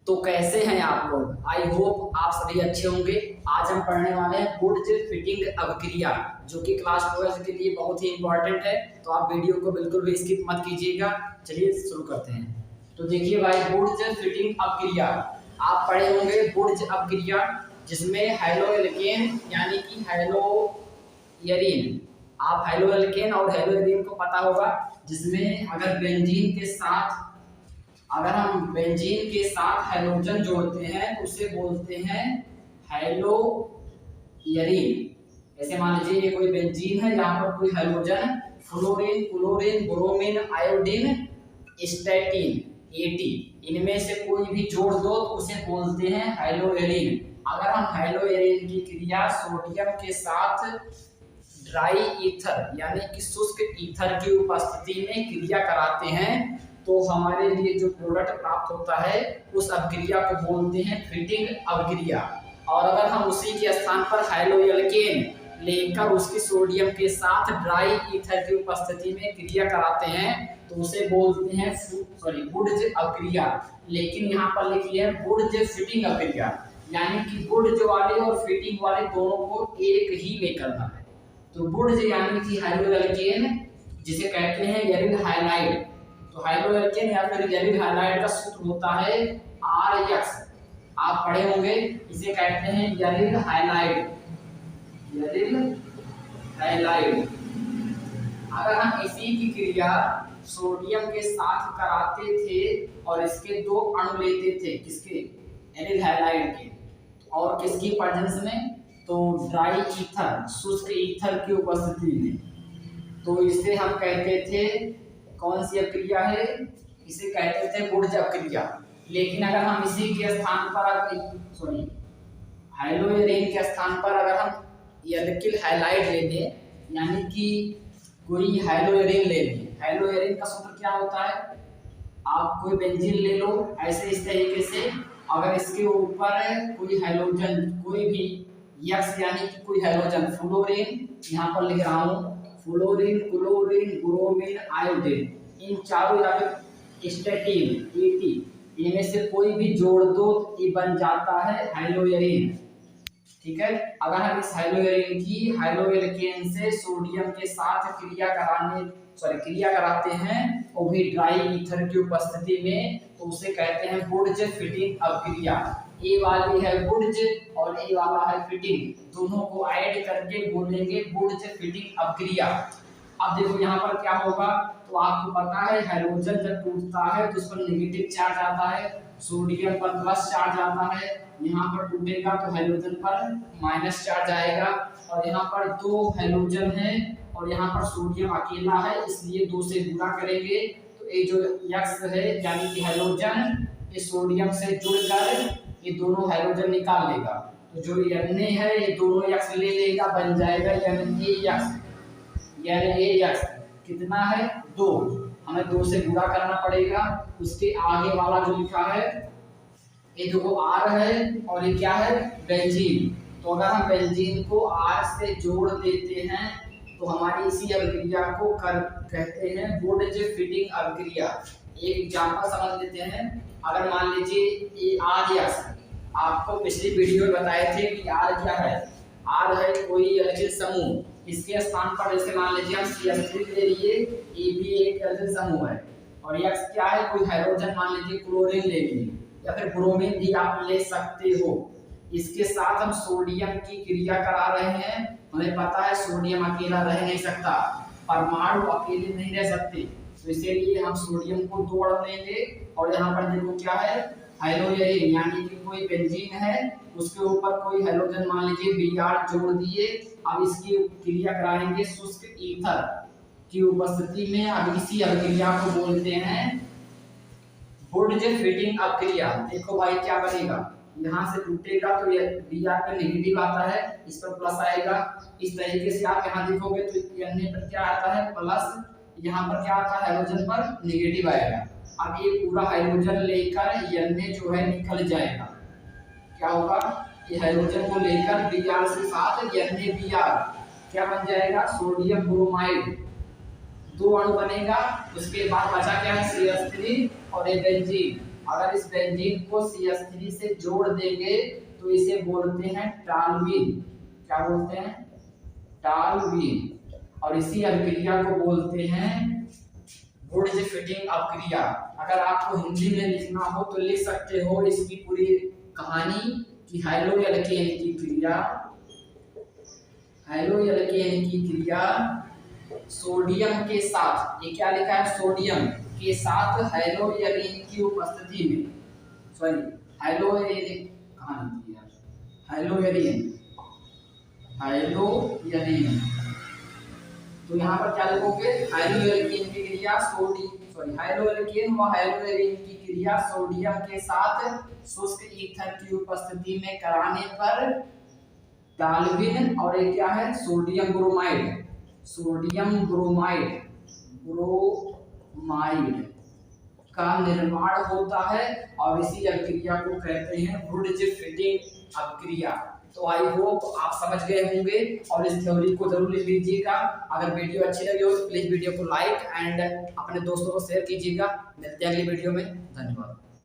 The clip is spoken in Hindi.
तो कैसे हैं आप लोग? आई होप आप सभी अच्छे होंगे। आज हम पढ़ने वाले हैं बुर्ज फिटिंग अभिक्रिया, जो कि क्लास 12 के लिए बहुत ही इंपॉर्टेंट है। तो आप वीडियो को बिल्कुल भी स्किप मत कीजिएगा। चलिए शुरू करते हैं। तो देखिए भाई, बुर्ज फिटिंग अभिक्रिया आप पढ़े होंगे। बुर्ज अभिक्रिया जिसमें हेलोएल्केन यानी कि हेलोएरीन, आप हेलोएल्केन और हेलोएरीन को पता होगा, जिसमें अगर हम बेंजीन के साथ हाइड्रोजन जोड़ते हैं तो उसे बोलते हैं हेलोएरीन। ऐसे मान लीजिए ये कोई बेंजीन है, यहाँ पर कोई hydrogen, fluorine, chlorine, bromine, iodine, statin, eighty, इनमें से कोई भी जोड़ दो तो उसे बोलते हैं हेलोएरीन। अगर हम हेलोएरीन की क्रिया सोडियम के साथ ड्राई ईथर यानी कि शुष्क ईथर की उपस्थिति में क्रिया कराते हैं तो हमारे लिए जो प्रोडक्ट प्राप्त होता है उस अभिक्रिया को बोलते हैं फिटिंग अभिक्रिया। और अगर हम उसी के स्थान पर हेलोएल्केन लेकर उसकी सोडियम के साथ ड्राई ईथर की उपस्थिति में क्रिया कराते हैं तो उसे बोलते हैं बुर्ज अभिक्रिया। लेकिन यहाँ पर लिखिए है बुर्ज फिटिंग अभिक्रिया, यानी कि बुर्ज वाले और फिटिंग वाले दोनों को एक ही में करना है। तो बुर्ज यानी कि हेलोएल्केन, जिसे कहते हैं एरिल हाइलाइड। तो हेलोएल्केन या फिर एरिल हाइलाइड का सूत्र होता है RX। आप पढ़े होंगे, इसे कहते हैं एरिल हाइलाइड। Aryl halide. अगर हम इसी की क्रिया सोडियम के साथ कराते थे और इसके दो अणु लेते थे, किसके? एरिल हाइलाइड के, और किसकी प्रेजेंस में? तो ड्राई ईथर, शुष्क ईथर की उपस्थिति में, तो इसे हम कहते थे, कौन सी अभिक्रिया है? इसे कहते थे बुर्ज अभिक्रिया। लेकिन अगर हम इसी के स्थान पर हेलोएरीन के स्थान पर अगर हम एल्किल हाइलाइड ले लें, यानी कि कोई हेलोएरीन ले लें, हेलोएरीन का सूत्र क्या होता है? आप कोई बेंजीन ले लो ऐसे इस तरीके से, अगर इसके ऊपर कोई हाइड्रोजन, कोई भी यक्स यानी कि कोई हाइड्रोजन, फ्लोरीन, यहाँ पर लिख रहा हूँ फ्लोरीन, क्लोरीन, ब्रोमीन, आयोडीन, इन चारों या फिर स्टैटिन, एटी, इनमें से कोई भी जोड़ दो तो ये बन जाता है हेलोएरीन। ठीक है। अगर हम इस हेलोएरीन की हेलोएल्केन से सोडियम के साथ क्रिया कराते हैं वो भी ड्राई ईथर की उपस्थिति में, तो उसे कहते हैं बुर्ज फिटिंग अभिक्रिया। ए वाली है बुर्ज और ए वाला है फिटिंग, दोनों को ऐड करके बोलेंगे बुर्ज फिटिंग अभिक्रिया। अब देखो यहाँ पर क्या होगा, तो आपको पता है हाइड्रोजन जब टूटता है तो उस पर नेगेटिव चार्ज आता है, सोडियम पर प्लस चार्ज आता है, यहाँ पर टूटेगा तो हाइड्रोजन पर माइनस चार्ज आएगा। और यहाँ पर दो हाइड्रोजन है और यहाँ पर सोडियम अकेला है, इसलिए दो से गुणा करेंगे तो ये जो यक्स है यानी कि हाइड्रोजन, ये सोडियम से जुड़कर ये दोनों हाइड्रोजन निकाल लेगा, तो जो Na है ये दोनों यक्स ले लेगा, बन जाएगा NaX। कितना है? 2। हमें 2 से गुणा करना पड़ेगा। उसके आगे वाला जो लिखा है ये जो R है और ये क्या है? बेंजीन। तो अगर हम बेंजीन को R से जोड़ देते हैं तो हमारी इसी अभिक्रिया को कहते हैं बुर्ज फिटिंग अभिक्रिया। एक एग्जांपल समझ लेते हैं। अगर मान लीजिए ये RX, आपको पिछली वीडियो में बताए थे कि R क्या है? R है कोई एल्किल समूह, इसके स्थान पर जैसे मान लीजिए हम CH3 ले लिए, ये भी एक एल्किल समूह है, और X क्या है? कोई हाइड्रोजन, मान लीजिए क्लोरीन ले लिए या फिर ब्रोमीन भी आप ले सकते हो। इसके साथ हम सोडियम की क्रिया करा रहे हैं। हमें पता है सोडियम अकेला रह नहीं सकता, परमाणु अकेले नहीं रह सकते, तो इसीलिए हम सोडियम को 2 अणु लेंगे। और यहाँ पर देखो क्या है? हेलोएरीन, यानी कि कोई बेंजीन है उसके ऊपर कोई हाइड्रोजन, मान लीजिए Br जोड़ दिए। अब इसकी क्रिया कराएंगे शुष्क ईथर की उपस्थिति में। अब इसी अभिक्रिया को बोलते हैं बुर्ज फिटिंग अभिक्रिया। देखो भाई क्या बनेगा, यहाँ से टूटेगा तो ये Br पे नेगेटिव आता है, इस पर प्लस आएगा। इस तरीके से आप यहाँ देखोगे तो Na पर क्या आता है? प्लस, यहाँ पर क्या आता है? हाइड्रोजन पर नेगेटिव आएगा। अब ये पूरा हाइड्रोजन लेकर Na जो है निकल जाएगा। क्या होगा? ये हाइड्रोजन को लेकर Br के साथ NaBr क्या बन जाएगा? सोडियम ब्रोमाइड, 2 अणु बनेगा। उसके बाद बचा क्या है? CH3 और ये बेंजीन। अगर इस बेंजीन को CH3 से जोड़ देंगे तो इसे बोलते हैं टॉल्यूइन। क्या बोलते हैं? टॉल्यूइन। और इसी अभिक्रिया को बोलते हैं वुड्स फिटिंग अभिक्रिया। अगर आपको हिंदी में लिखना हो तो लिख सकते हो इसकी पूरी कहानी कि हैलोएल्केन की क्रिया, हैलोएल्केन की क्रिया सोडियम के साथ, ये क्या लिखा है? सोडियम के साथ हैलोएरीन की उपस्थिति में, सॉरी हैलोएरीन कहाँ लिखी है? हैलोएरीन, हैलोएरीन। तो यहाँ पर क्या लिखोगे? हैलोएल्केन की क्रिया हैलोएल्केन व हैलोएरीन की क्रिया सोडियम के साथ शुष्क ईथर की उपस्थिति में कराने पर टॉल्यूइन और ये क्या है? Sodium bromide, sodium bromide, bromide का निर्माण होता है और इसी अभिक्रिया को कहते हैं वुड्स फिटिंग अभिक्रिया। तो आई होप आप समझ गए होंगे और इस थ्योरी को जरूर लिख लीजिएगा। अगर वीडियो अच्छी लगी हो तो प्लीज वीडियो को लाइक एंड अपने दोस्तों को शेयर कीजिएगा। मिलते हैं अगली वीडियो में। धन्यवाद।